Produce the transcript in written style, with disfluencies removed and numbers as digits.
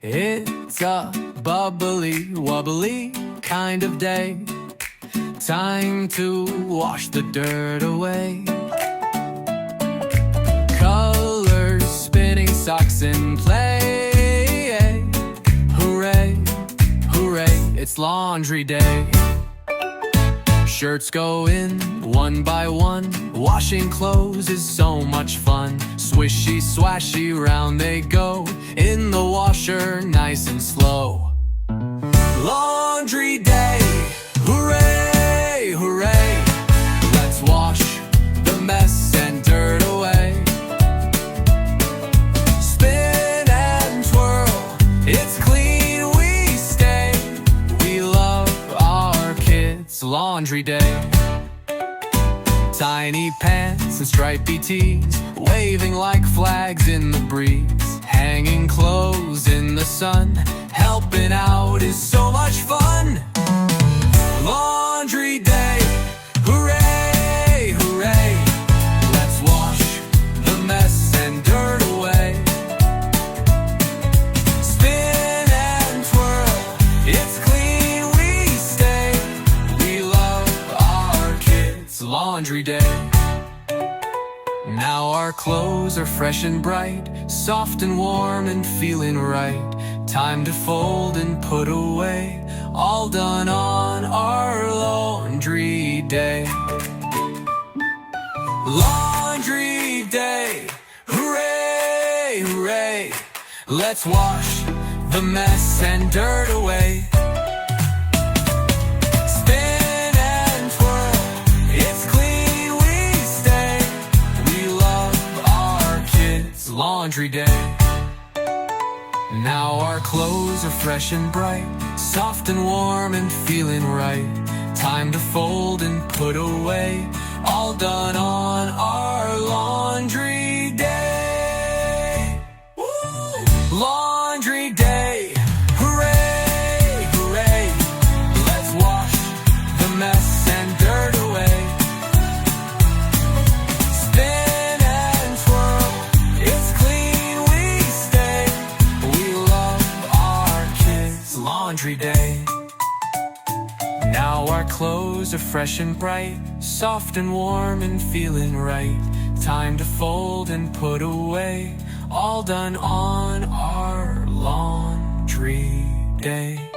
It's a bubbly, wobbly kind of day. Time to wash the dirt away. Colors, spinning socks in play. Hooray, hooray, it's laundry day. Shirts go in one by one. Washing clothes is so much fun. Swishy, swashy, round they go in the washer, nice and slow. Laundry day, hooray, hooray. Let's wash the mess and dirt away. Spin and twirl, it's clean we stay. We love our kids' laundry day. Tiny pants and stripy tees, waving like flags in the breeze. Hanging clothes in the sun, helping out is so much fun. Laundry day, hooray, hooray. Let's wash the mess and dirt away. Spin and twirl, it's clean we stay. We love our kids' laundry day. Now our clothes are fresh and bright, soft and warm and feeling right. Time to fold and put away, all done on our laundry day. Laundry day, hooray, hooray. Let's wash the mess and dirt away. Spin and twirl, it's clean we stay. We love our kids' laundry day. Now our clothes are fresh and bright, soft and warm and feeling right. Time to fold and put away, all done on our laundry day. Woo! Laundry day, hooray, hooray. Let's wash the mess and dirt away. Spin and twirl, it's clean we stay. We love our kids' laundry day. Now our clothes are fresh and bright, soft and warm and feeling right. Time to fold and put away, all done on our laundry day.